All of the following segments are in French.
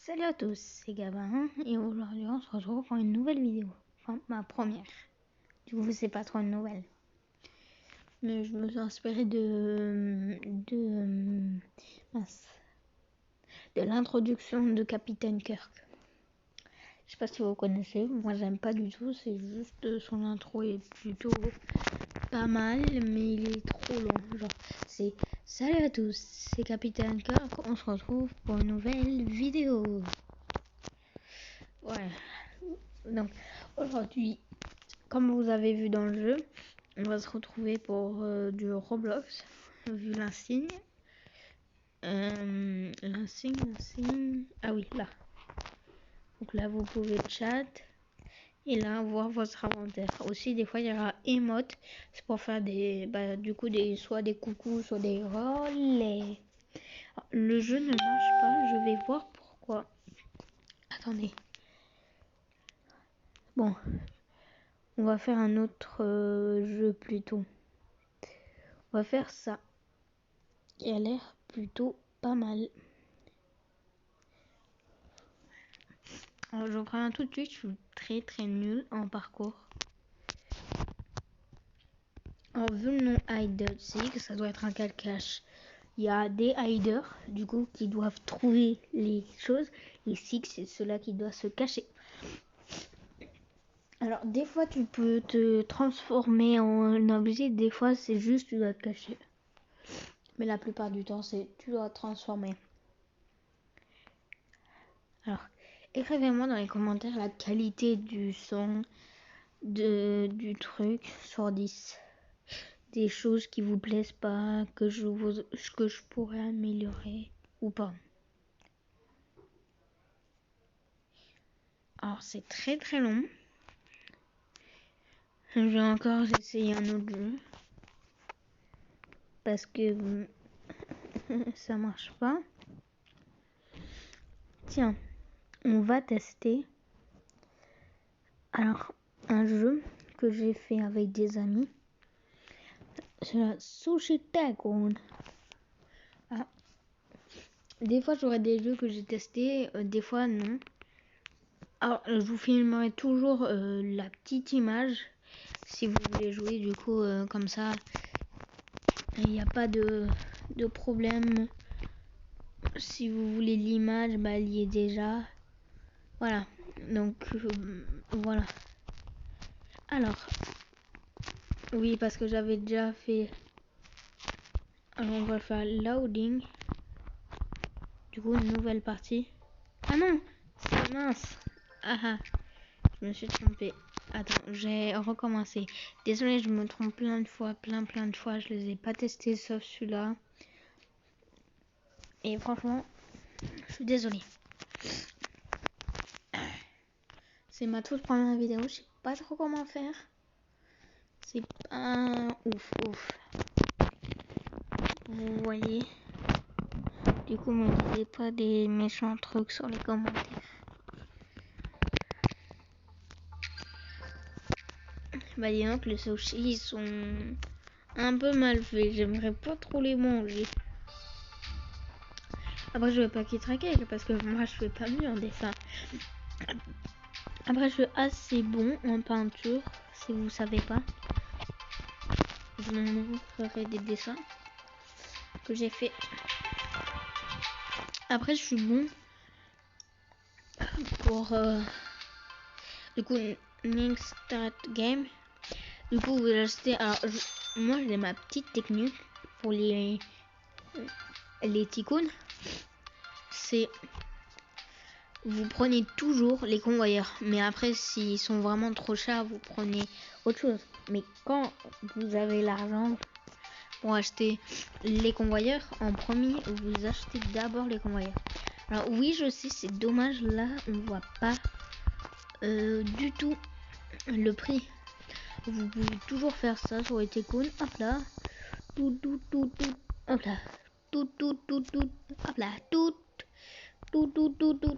Salut à tous, c'est Gabin et aujourd'hui on se retrouve pour une nouvelle vidéo. Enfin, ma première. Du coup, c'est pas trop une nouvelle. Mais je me suis inspirée de l'introduction de Capitaine Kirk. Je sais pas si vous connaissez, moi j'aime pas du tout, c'est juste son intro est plutôt pas mal, mais il est trop long. Genre, c'est salut à tous, c'est Capitaine Kirk, on se retrouve pour une nouvelle vidéo. Ouais. Donc aujourd'hui, comme vous avez vu dans le jeu, on va se retrouver pour du Roblox, vu l'insigne. L'insigne. Ah oui, là. Donc là, vous pouvez chat. Et là, voir votre inventaire. Aussi, des fois, il y aura emote. C'est pour faire soit des coucous, soit des relais. Le jeu ne marche pas. Je vais voir pourquoi. Attendez. Bon. On va faire un autre jeu plutôt. On va faire ça. Qui a l'air plutôt pas mal. Alors je prends tout de suite, je suis très nul en parcours. Alors vu le nom Hide Seek, ça doit être un cache. Il y a des hiders du coup qui doivent trouver les choses. Et Seek c'est ceux-là qui doivent se cacher. Alors des fois tu peux te transformer en objet, des fois c'est juste tu dois te cacher. Mais la plupart du temps c'est tu dois te transformer. Alors écrivez-moi dans les commentaires la qualité du son du truc sur 10. Des choses qui vous plaisent pas, que je pourrais améliorer ou pas. Alors c'est très long. Je vais encore essayer un autre jeu. Parce que ça marche pas. Tiens, on va tester. Alors, un jeu que j'ai fait avec des amis. C'est la Sushi Tycoon. Ah. Des fois, j'aurai des jeux que j'ai testés, des fois non. Alors, je vous filmerai toujours la petite image si vous voulez jouer. Du coup, comme ça, il n'y a pas de problème. Si vous voulez l'image, bah, elle y est déjà. Voilà. Donc, voilà. Alors, oui, parce que j'avais déjà fait. Alors, on va faire loading. Du coup, une nouvelle partie. Ah non, c'est mince. Ah, je me suis trompée. Attends, j'ai recommencé. Désolée, je me trompe plein de fois, plein de fois. Je les ai pas testés sauf celui-là. Et franchement, je suis désolée. C'est ma toute première vidéo, je sais pas trop comment faire. C'est pas ouf. Vous voyez. Du coup, me disez pas des méchants trucs sur les commentaires. Bah dis donc, les sushis ils sont un peu mal faits. J'aimerais pas trop les manger. Après, je vais pas quitter traquer parce que moi, je fais pas mieux en dessin. Après, je suis assez bon en peinture, si vous savez pas. Je vous montrerai des dessins que j'ai fait. Après, je suis bon pour du coup next start game. Du coup, vous achetez. Alors, moi, j'ai ma petite technique pour les ticônes. C'est vous prenez toujours les convoyeurs, mais après s'ils sont vraiment trop chers, vous prenez autre chose. Mais quand vous avez l'argent pour acheter les convoyeurs, en premier vous achetez d'abord les convoyeurs. Alors oui, je sais, c'est dommage, là on voit pas du tout le prix. Vous pouvez toujours faire ça sur les ticônes. Hop là, tout, hop là, tout, hop là, tout,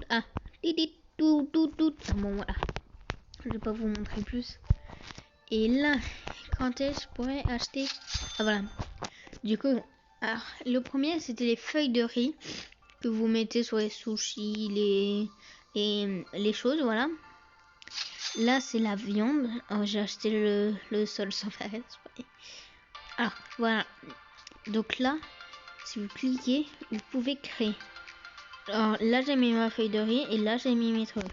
ah, tout. Bon voilà, je vais pas vous montrer plus. Et là, quand est-ce que je pourrais acheter? Ah voilà. Du coup, alors le premier c'était les feuilles de riz que vous mettez sur les sushis, les choses, voilà. Là, c'est la viande. Oh, j'ai acheté le sol sans faire exprès. Alors, voilà. Donc là, si vous cliquez, vous pouvez créer. Alors là, j'ai mis ma feuille de riz et là, j'ai mis mes trucs.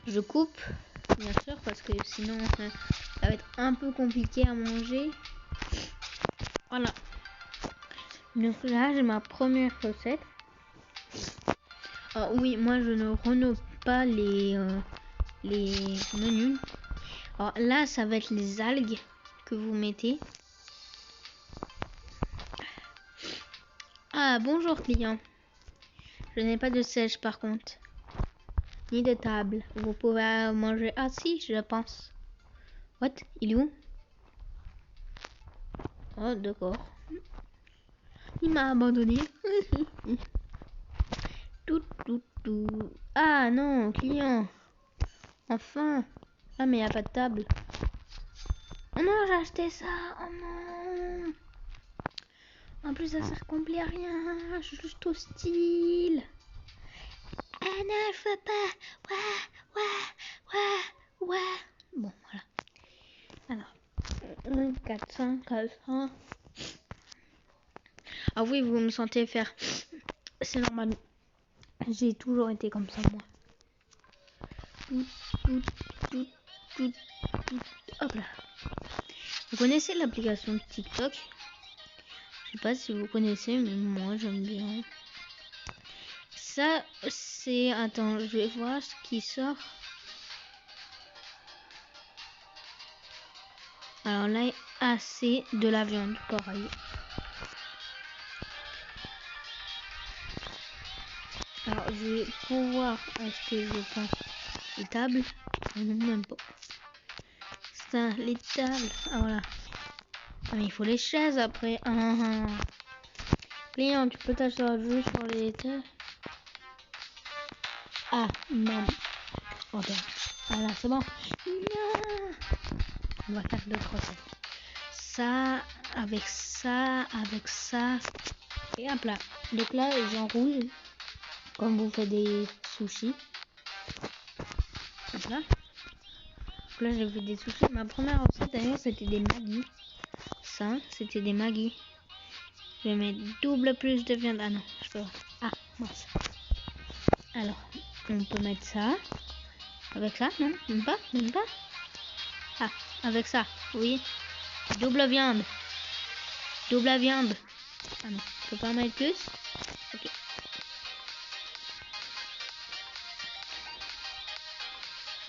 Je coupe, bien sûr, parce que sinon, ça va être un peu compliqué à manger. Voilà. Donc là, j'ai ma première recette. Ah oui, moi, je ne renomme pas les menus. Alors là, ça va être les algues que vous mettez. Ah, bonjour client. Je n'ai pas de siège par contre. Ni de table. Vous pouvez manger assis, je pense. What? Il est où? Oh, d'accord. Il m'a abandonné. Tout. Ah non, client. Enfin. Ah, mais il n'y a pas de table. Oh non, j'ai acheté ça. Oh non. En plus, ça sert complet à rien. Je suis juste hostile. Ah non, je veux pas. Ouais. Bon, voilà. Alors, 1, 4, 5, 400. Ah oui, vous me sentez faire. C'est normal. J'ai toujours été comme ça, moi. Tout. Hop là. Vous connaissez l'application TikTok? Je sais pas si vous connaissez, mais moi j'aime bien. Ça, c'est... Attends, je vais voir ce qui sort. Alors là, assez de la viande, pareil. Alors, je vais pouvoir acheter, je pense, les tables. Non, même pas. Ça, les tables. Ah, voilà. Ah, mais il faut les chaises après. Client, tu peux t'asseoir juste sur les tables. Ah, non. Ok. Voilà, c'est bon. Non. On va faire d'autres recettes. Ça, avec ça. Et un plat. Donc là, j'enroule comme vous faites des sushis. Hop là. Donc là, j'ai fait des sushis. Ma première recette d'ailleurs, c'était des Maggi. Ça, c'était des Maggi. Je vais mettre double plus de viande. Ah non, je peux. Ah, mince. Alors, on peut mettre ça. Avec ça, non, même pas. Ah, avec ça, oui. Double viande. Ah non, je peux pas en mettre plus. Ok.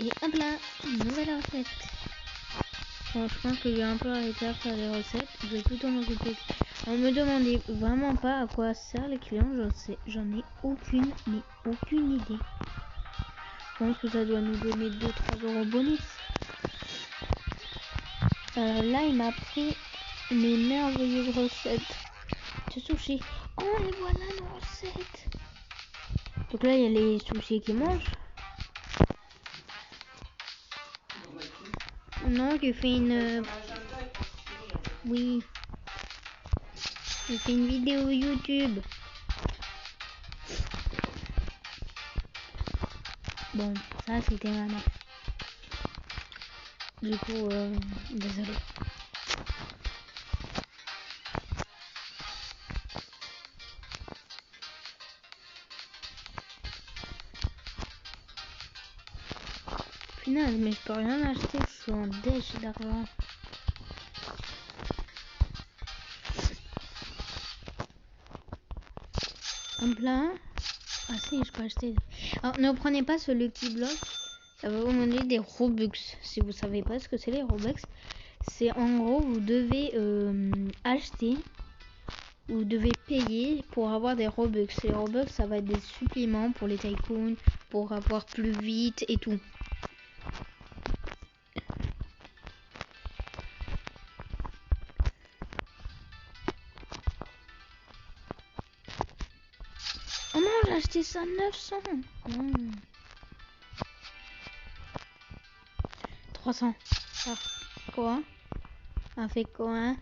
Et hop là, nouvelle recette. Bon, je pense que je vais un peu arrêter à faire les recettes. Je vais plutôt m'occuper. On me demandait vraiment pas à quoi sert les clients. J'en ai aucune idée. Je pense que ça doit nous donner 2-3 euros bonus. Là, il m'a pris mes merveilleuses recettes de sushi. Oh, et voilà nos recettes. Donc là, il y a les sushis qui mangent. Non, j'ai fait une... Oui. J'ai fait une vidéo YouTube. Bon, ça, c'était ma mère. Du coup, désolé. Punaise, mais je peux rien acheter, je suis en dèche d'argent. Un plein. Ah si, je peux acheter. Alors, ne prenez pas ce Lucky Block. Ça va vous demander des Robux. Si vous savez pas ce que c'est les Robux, c'est en gros, vous devez acheter. Vous devez payer pour avoir des Robux. Les Robux, ça va être des suppléments pour les tycoons, pour avoir plus vite et tout. Oh non, j'ai acheté ça 900. 300. Ah, quoi? A fait quoi?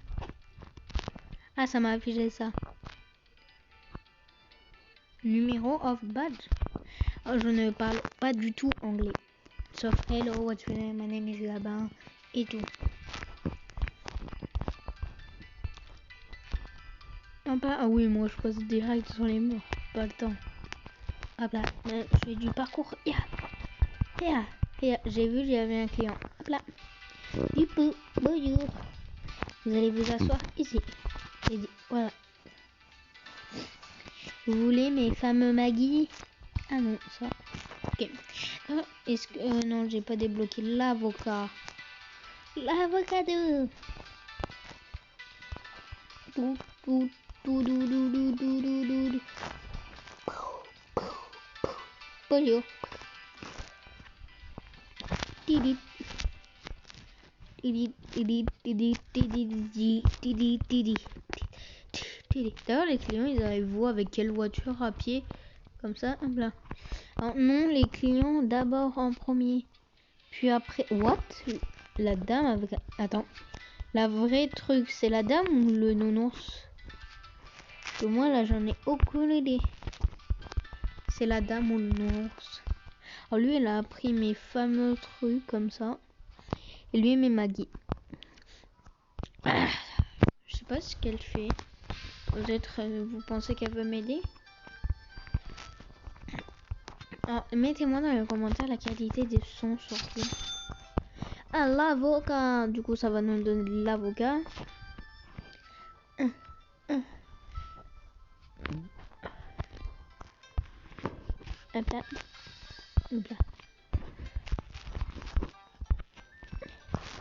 Ah, ça m'a affiché ça. Numéro of badge. Oh, je ne parle pas du tout anglais. Sauf hello, what's your name, my name is Gabin et tout. Ah oui, moi je passe direct sur les murs. Pas le temps. Hop là, je fais du parcours. J'ai vu, j'avais un client. Hop là. Du coup, bonjour. Vous allez vous asseoir ici. J'ai dit, voilà. Vous voulez mes fameux Maggie? Ah non, ça. Ok. Est-ce que... non, j'ai pas débloqué l'avocat. L'avocado. Bonjour. D'ailleurs, les clients, ils arrivent où, avec quelle voiture, à pied, comme ça, hop là. Alors, non, les clients d'abord en premier, puis après. What? La dame avec. Attends. La vraie truc, c'est la dame ou le nounours? Parce que moi là, j'en ai aucune idée. C'est la dame ou le nounours? Alors lui, elle a pris mes fameux trucs comme ça. Et lui, mes Maggie. Je sais pas ce qu'elle fait. Peut-être vous pensez qu'elle veut m'aider? Alors, mettez-moi dans les commentaires la qualité des sons surtout. Ah, l'avocat. Du coup, ça va nous donner de l'avocat. Hop là. Hop là.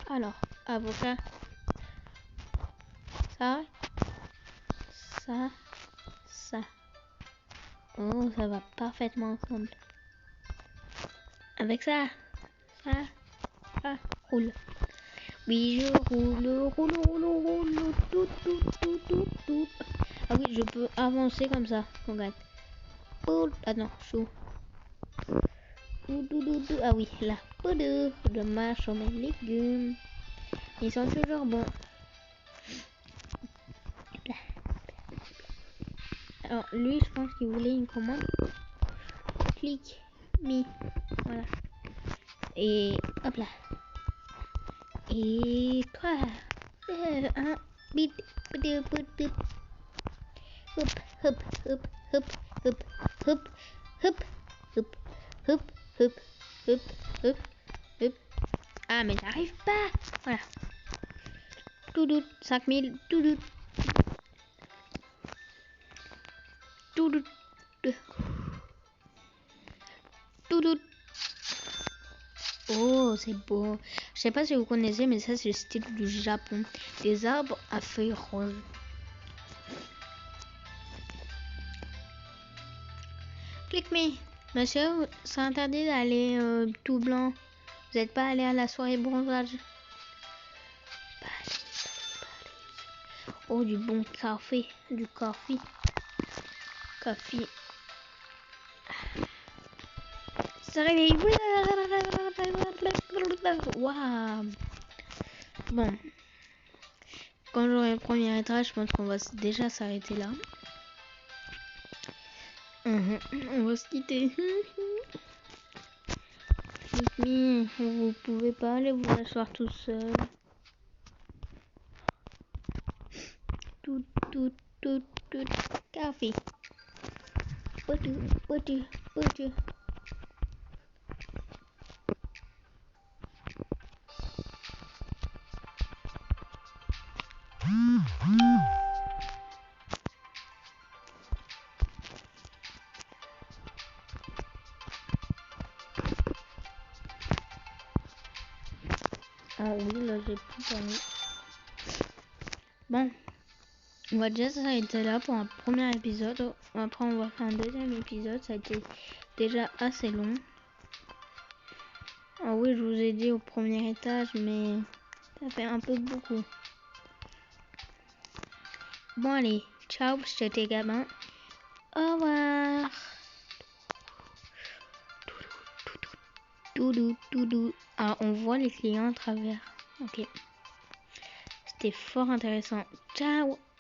Alors, avocat. Ça. Oh, ça va parfaitement ensemble. Avec ça. Roule. Oui, je roule. Tout. Ah oui, je peux avancer comme ça. Regarde. Ah non, chou. Ah oui, la poudre de mâche sur mes légumes. Ils sont toujours bons. Alors, lui, je pense qu'il voulait une commande. Clic, mi. Voilà. Et hop là. Et 3, 2, 1, bip, hop. Ah, mais j'arrive pas. Voilà. Tout, 5000, tout. Oh, c'est beau. Je sais pas si vous connaissez, mais ça, c'est le style du Japon. Des arbres à feuilles roses. Click me. Monsieur, c'est interdit d'aller tout blanc. Vous n'êtes pas allé à la soirée bronzage? Oh, du bon café. Du café. Ça réveille. Waouh. Bon. Quand j'aurai le premier étage, je pense qu'on va déjà s'arrêter là. On va se quitter. Vous pouvez pas aller vous asseoir tout seul. Tout. Café. Potu. Ah oui, là j'ai plus permis. Bon, on va déjà s'arrêter là pour un premier épisode. Après on va faire un deuxième épisode. Ça a été déjà assez long. Ah oui, je vous ai dit au premier étage, mais ça fait un peu beaucoup. Bon allez, ciao, c'était Gabin. Au revoir. Doudou. Ah, on voit les clients à travers. Ok. C'était fort intéressant. Ciao.